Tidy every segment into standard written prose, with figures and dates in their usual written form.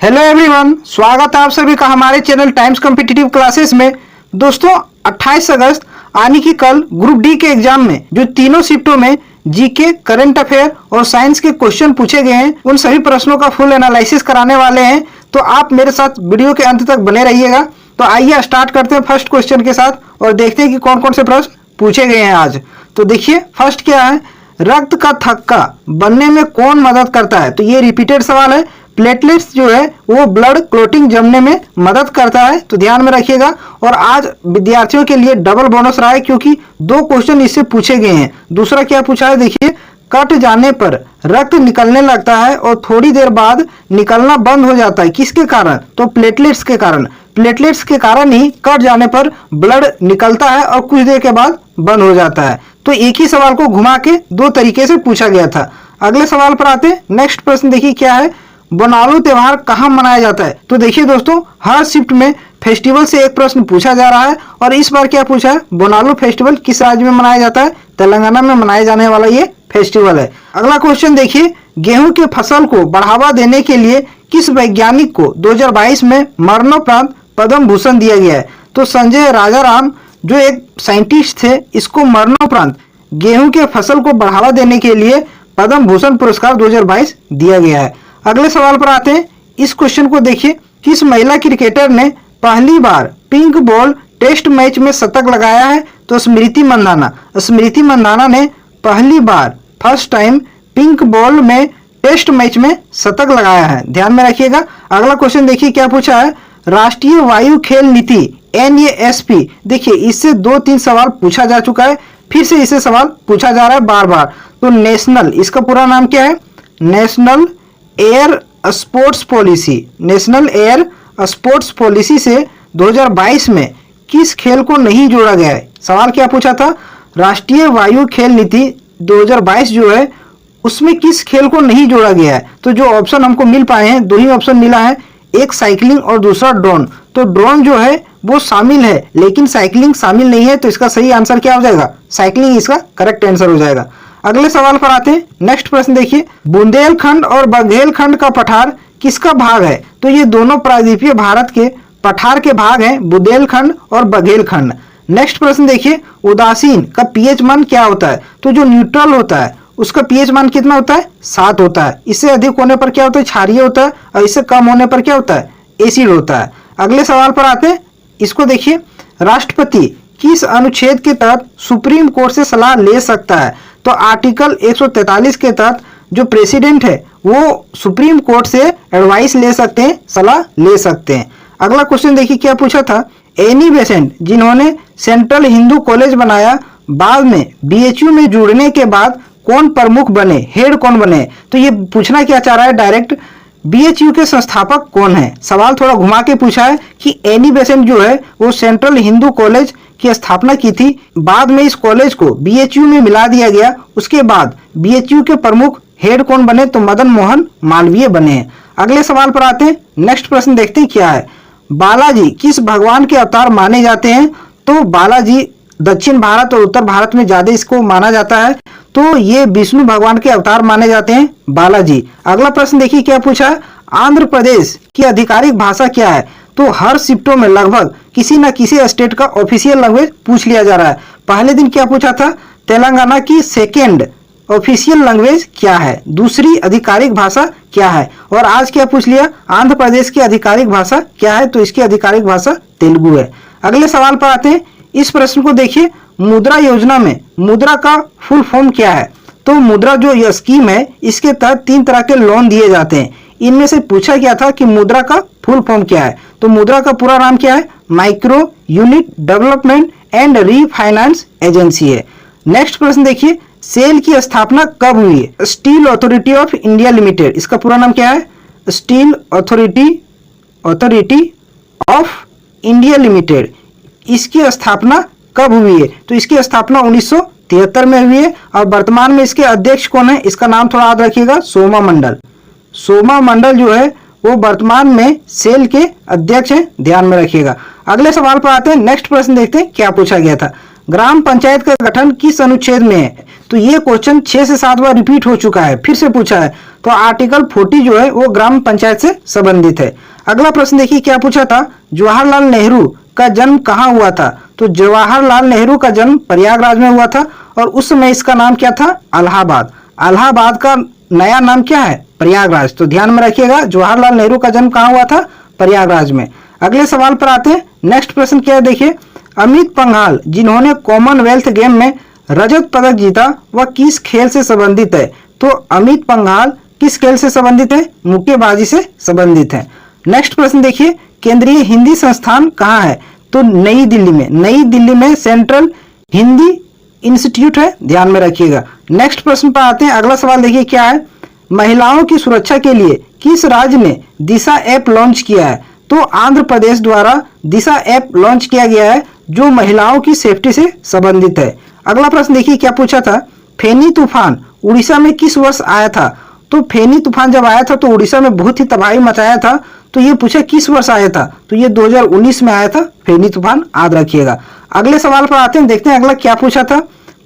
Hello everyone, स्वागत है आप सभी का हमारे चैनल टाइम्स कॉम्पिटिटिव क्लासेस में। दोस्तों 28 अगस्त यानी कि कल ग्रुप डी के एग्जाम में जो तीनों शिफ्टों में जीके, करंट अफेयर और साइंस के क्वेश्चन पूछे गए हैं, उन सभी प्रश्नों का फुल एनालिसिस कराने वाले हैं। तो आप मेरे साथ वीडियो के अंत तक बने रहिएगा। तो आइए स्टार्ट करते हैं फर्स्ट क्वेश्चन के साथ और देखते हैं कि कौन कौन से प्रश्न पूछे गए हैं आज। तो देखिए फर्स्ट क्या है, रक्त का थक्का बनने में कौन मदद करता है। तो ये रिपीटेड सवाल है। प्लेटलेट्स जो है वो ब्लड क्लोटिंग जमने में मदद करता है, तो ध्यान में रखिएगा। और आज विद्यार्थियों के लिए डबल बोनस रहा है क्योंकि दो क्वेश्चन इससे पूछे गए हैं। दूसरा क्या पूछा है, देखिए कट जाने पर रक्त निकलने लगता है और थोड़ी देर बाद निकलना बंद हो जाता है, किसके कारण। तो प्लेटलेट्स के कारण। प्लेटलेट्स के कारण ही कट जाने पर ब्लड निकलता है और कुछ देर के बाद बंद हो जाता है। तो एक ही सवाल को घुमा के दो तरीके से पूछा गया था। अगले सवाल पर आते हैं। नेक्स्ट प्रश्न देखिए क्या है, बोनालू त्योहार कहाँ मनाया जाता है। तो देखिए दोस्तों, हर शिफ्ट में फेस्टिवल से एक प्रश्न पूछा जा रहा है और इस बार क्या पूछा है, बोनालू फेस्टिवल किस राज्य में मनाया जाता है। तेलंगाना में मनाया जाने वाला ये फेस्टिवल है। अगला क्वेश्चन देखिए, गेहूं के फसल को बढ़ावा देने के लिए किस वैज्ञानिक को 2022 में मरणोपरांत पद्म भूषण दिया गया है। तो संजय राजाराम जो एक साइंटिस्ट थे, इसको मरणोपरांत गेहूं के फसल को बढ़ावा देने के लिए पद्म भूषण पुरस्कार 2022 दिया गया है। अगले सवाल पर आते हैं। इस क्वेश्चन को देखिए, किस महिला क्रिकेटर ने पहली बार पिंक बॉल टेस्ट मैच में शतक लगाया है। तो स्मृति मंदाना। स्मृति मंदाना ने पहली बार फर्स्ट टाइम पिंक बॉल में टेस्ट मैच में शतक लगाया है, ध्यान में रखिएगा। अगला क्वेश्चन देखिए क्या पूछा है, राष्ट्रीय वायु खेल नीति NASP। देखिए इससे 2-3 सवाल पूछा जा चुका है, फिर से इसे सवाल पूछा जा रहा है बार बार। तो नेशनल, इसका पूरा नाम क्या है, national air sports policy. National air sports policy से 2022 में किस खेल को नहीं जोड़ा गया है। सवाल क्या पूछा था, राष्ट्रीय वायु खेल नीति 2022 जो है उसमें किस खेल को नहीं जोड़ा गया है। तो जो ऑप्शन हमको मिल पाए हैं, 2 ही ऑप्शन मिला है, एक साइकिलिंग और दूसरा ड्रोन। तो ड्रोन जो है वो शामिल है लेकिन साइकिलिंग शामिल नहीं है, तो इसका सही आंसर क्या हो जाएगा, साइकिलिंग इसका करेक्ट आंसर हो जाएगा। अगले सवाल पर आते हैं। नेक्स्ट प्रश्न देखिए, बुंदेलखंड और बघेलखंड का पठार किसका भाग है। तो ये दोनों प्रायद्वीपीय भारत के पठार के भाग हैं, बुंदेलखंड और बघेलखंड। नेक्स्ट प्रश्न देखिए, उदासीन का पीएच मान क्या होता है। तो जो न्यूट्रल होता है उसका पीएच मान कितना होता है, 7 होता है। इससे अधिक होने पर क्या होता है, क्षारीय होता है, और इससे कम होने पर क्या होता है, एसिड होता है। अगले सवाल पर आते हैं। इसको देखिए, राष्ट्रपति किस अनुच्छेद के तहत सुप्रीम कोर्ट से सलाह ले सकता है। तो आर्टिकल 143 के तहत जो प्रेसिडेंट है वो सुप्रीम कोर्ट से एडवाइस ले सकते हैं, सलाह ले सकते हैं। अगला क्वेश्चन देखिए क्या पूछा था, एनी बेसेंट जिन्होंने सेंट्रल हिंदू कॉलेज बनाया, बाद में BHU में जुड़ने के बाद कौन प्रमुख बने, हेड कौन बने। तो ये पूछना क्या चाह रहा है डायरेक्ट, BHU के संस्थापक कौन है। सवाल थोड़ा घुमा के पूछा है कि एनी बेसेंट जो है वो सेंट्रल हिंदू कॉलेज की स्थापना की थी, बाद में इस कॉलेज को BHU में मिला दिया गया। उसके बाद BHU के प्रमुख हेड कौन बने, तो मदन मोहन मालवीय बने हैं। अगले सवाल पर आते हैं। नेक्स्ट प्रश्न देखते हैं क्या है, बालाजी किस भगवान के अवतार माने जाते हैं। तो बालाजी दक्षिण भारत और उत्तर भारत में ज्यादा इसको माना जाता है, तो ये विष्णु भगवान के अवतार माने जाते हैं बालाजी। अगला प्रश्न देखिए क्या पूछा है, आंध्र प्रदेश की आधिकारिक भाषा क्या है। तो हर शिफ्टों में लगभग किसी न किसी स्टेट का ऑफिशियल लैंग्वेज पूछ लिया जा रहा है। पहले दिन क्या पूछा था, तेलंगाना की सेकेंड ऑफिशियल लैंग्वेज क्या है, दूसरी आधिकारिक भाषा क्या है। और आज क्या पूछ लिया, आंध्र प्रदेश की आधिकारिक भाषा क्या है। तो इसकी आधिकारिक भाषा तेलुगु है। अगले सवाल पर आते हैं। इस प्रश्न को देखिए, मुद्रा योजना में मुद्रा का फुल फॉर्म क्या है। तो मुद्रा जो यह स्कीम है, इसके तहत 3 तरह के लोन दिए जाते हैं। इनमें से पूछा गया था कि मुद्रा का फुल फॉर्म क्या है। तो मुद्रा का पूरा नाम क्या है, micro unit development and refinance agency है। नेक्स्ट प्रश्न देखिए, सेल की स्थापना कब हुई है। Steel authority of India limited, इसका पूरा नाम क्या है, steel authority of India limited. इसकी स्थापना कब हुई है। तो इसकी स्थापना 1973 में हुई है और वर्तमान में इसके अध्यक्ष कौन है, इसका नाम थोड़ा याद रखिएगा, सोमा मंडल। सोमा मंडल जो है वो वर्तमान में सेल के अध्यक्ष हैं, ध्यान में रखिएगा। अगले सवाल पर आते हैं। नेक्स्ट प्रश्न देखते हैं क्या पूछा गया था, ग्राम पंचायत का गठन किस अनुच्छेद में है? तो ये क्वेश्चन 6 से 7 बार रिपीट हो चुका है, फिर से पूछा है। तो आर्टिकल 40 जो है वो ग्राम पंचायत से संबंधित है। अगला प्रश्न देखिए क्या पूछा था, जवाहरलाल नेहरू का जन्म कहाँ हुआ था? तो जवाहरलाल नेहरू का जन्म प्रयागराज में हुआ था और उस समय इसका नाम क्या था? इलाहाबाद। इलाहाबाद का नया नाम क्या है? प्रयागराज। तो ध्यान में रखिएगा, जवाहरलाल नेहरू का जन्म कहाँ हुआ था? प्रयागराज में। अगले सवाल पर आते हैं। नेक्स्ट प्रश्न क्या है देखिए, अमित पंघाल जिन्होंने कॉमनवेल्थ गेम में रजत पदक जीता वह किस खेल से संबंधित है? तो अमित पंघाल किस खेल से संबंधित है? मुक्केबाजी से संबंधित है। नेक्स्ट प्रश्न देखिए, केंद्रीय हिंदी संस्थान कहाँ है? तो नई दिल्ली में। नई दिल्ली में सेंट्रल हिंदी इंस्टीट्यूट है, ध्यान में रखिएगा। नेक्स्ट प्रश्न पर आते हैं। अगला सवाल देखिए क्या है, महिलाओं की सुरक्षा के लिए किस राज्य ने दिशा ऐप लॉन्च किया है? तो आंध्र प्रदेश द्वारा दिशा ऐप लॉन्च किया गया है जो महिलाओं की सेफ्टी से संबंधित है। अगला प्रश्न देखिए क्या पूछा था, फेनी तूफान उड़ीसा में किस वर्ष आया था? तो फेनी तूफान जब आया था तो उड़ीसा में बहुत ही तबाही मचाया था। तो ये पूछा किस वर्ष आया था? तो ये 2019 में आया था फेनी तूफान, याद रखिएगा। अगले सवाल पर आते हैं, देखते हैं अगला क्या पूछा था।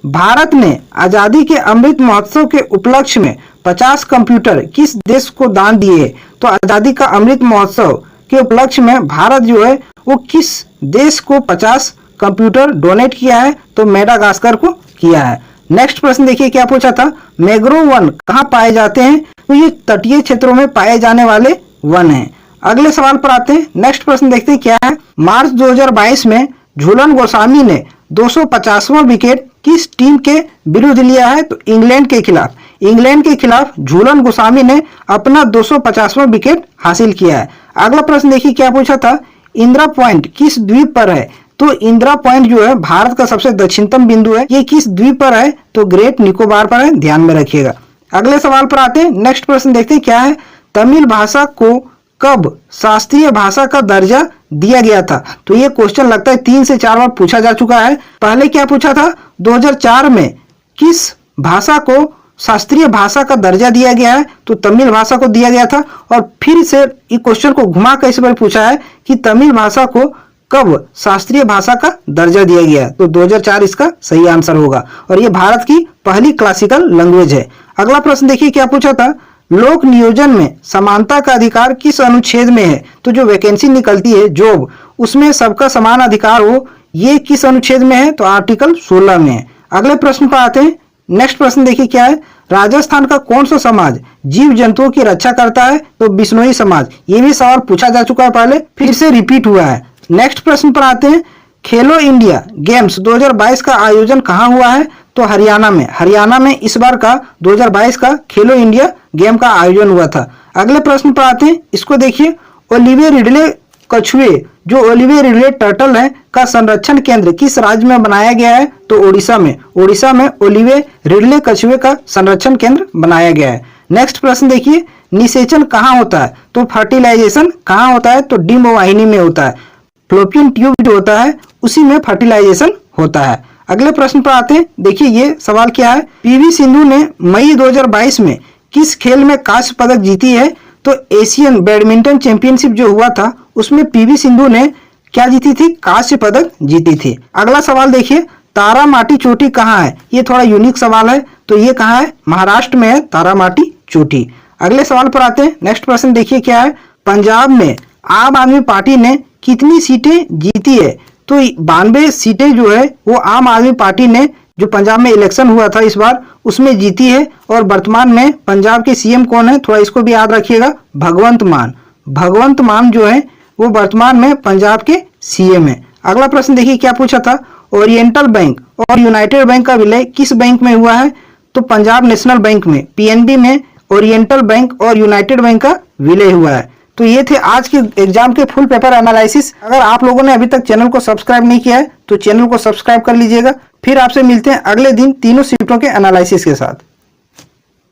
भारत ने आजादी के अमृत महोत्सव के उपलक्ष्य में 50 कंप्यूटर किस देश को दान दिए? तो आजादी का अमृत महोत्सव के उपलक्ष्य में भारत जो है वो किस देश को 50 कंप्यूटर डोनेट किया है? तो मेडागास्कर को किया है। नेक्स्ट प्रश्न देखिए क्या पूछा था, मैंग्रोव वन कहाँ पाए जाते हैं? तो ये तटीय क्षेत्रों में पाए जाने वाले वन हैं। अगले सवाल पर आते हैं। नेक्स्ट प्रश्न देखते हैं क्या है, मार्च 2022 में झूलन गोस्वामी ने 250वां विकेट किस टीम के विरुद्ध लिया है? तो इंग्लैंड के खिलाफ। इंग्लैंड के खिलाफ झूलन गोस्वामी ने अपना 250वां विकेट हासिल किया है। अगला प्रश्न देखिए क्या पूछा था, इंदिरा पॉइंट किस द्वीप पर है? तो इंदिरा पॉइंट जो है भारत का सबसे दक्षिणतम बिंदु है। ये किस द्वीप पर है? तो ग्रेट निकोबार पर है, ध्यान में रखिएगा। अगले सवाल पर आते हैं। नेक्स्ट प्रश्न देखते हैं क्या है, तमिल भाषा को कब शास्त्रीय भाषा का दर्जा दिया गया था? तो ये क्वेश्चन लगता है 3 से 4 बार पूछा जा चुका है। पहले क्या पूछा था, 2004 में किस भाषा को शास्त्रीय भाषा का दर्जा दिया गया है? तो तमिल भाषा को दिया गया था। और फिर से इस क्वेश्चन को घुमा कर इस बार पूछा है कि तमिल भाषा को कब शास्त्रीय भाषा का दर्जा दिया गया? तो 2004 इसका सही आंसर होगा। और ये भारत की पहली क्लासिकल लैंग्वेज है। अगला प्रश्न देखिए क्या पूछा था, लोक नियोजन में समानता का अधिकार किस अनुच्छेद में है? तो जो वैकेंसी निकलती है जॉब, उसमें सबका समान अधिकार हो, ये किस अनुच्छेद में है? तो आर्टिकल 16 में है। अगले प्रश्न पर आते हैं। नेक्स्ट प्रश्न देखिए क्या है, राजस्थान का कौन सा समाज जीव जंतुओं की रक्षा करता है? तो बिश्नोई समाज। ये भी सवाल पूछा जा चुका है पहले, फिर से रिपीट हुआ है। नेक्स्ट प्रश्न पर आते हैं, खेलो इंडिया गेम्स 2022 का आयोजन कहाँ हुआ है? तो हरियाणा में। हरियाणा में इस बार का 2022 का खेलो इंडिया गेम का आयोजन हुआ था। अगले प्रश्न पर आते हैं, इसको देखिए, ओलिविये रिडले कछुए जो ओलिविये रिडले टर्टल है का संरक्षण केंद्र किस राज्य में बनाया गया है? तो ओडिशा में। ओडिशा में ओलिविये रिडले कछुए का संरक्षण केंद्र बनाया गया है। नेक्स्ट प्रश्न देखिए, निषेचन कहाँ होता है? तो फर्टिलाइजेशन कहाँ होता है? तो डिंब वाहिनी में होता है। फ्लोपियन ट्यूब जो होता है उसी में फर्टिलाइजेशन होता है। अगले प्रश्न पर आते हैं, देखिए ये सवाल क्या है, पीवी सिंधु ने मई 2022 में किस खेल में कांस्य पदक जीती है? तो एशियन बैडमिंटन चैंपियनशिप जो हुआ था उसमें पीवी सिंधु ने क्या जीती थी? कांस्य पदक जीती थी। अगला सवाल देखिए, तारामाटी चोटी कहाँ है? ये थोड़ा यूनिक सवाल है। तो ये कहाँ है? महाराष्ट्र में है तारामाटी चोटी। अगले सवाल पर आते हैं। नेक्स्ट प्रश्न देखिए क्या है, पंजाब में आम आदमी पार्टी ने कितनी सीटें जीती है? तो 92 सीटें जो है वो आम आदमी पार्टी ने, जो पंजाब में इलेक्शन हुआ था इस बार, उसमें जीती है। और वर्तमान में पंजाब के सीएम कौन है? थोड़ा इसको भी याद रखिएगा, भगवंत मान। भगवंत मान जो है वो वर्तमान में पंजाब के सीएम है। अगला प्रश्न देखिए क्या पूछा था, ओरिएंटल बैंक और यूनाइटेड बैंक का विलय किस बैंक में हुआ है? तो पंजाब नेशनल बैंक में, पीएनबी में ओरिएंटल बैंक और यूनाइटेड बैंक का विलय हुआ है। तो ये थे आज के एग्जाम के फुल पेपर एनालिसिस। अगर आप लोगों ने अभी तक चैनल को सब्सक्राइब नहीं किया है तो चैनल को सब्सक्राइब कर लीजिएगा। फिर आपसे मिलते हैं अगले दिन तीनों शिफ्टों के एनालिसिस के साथ।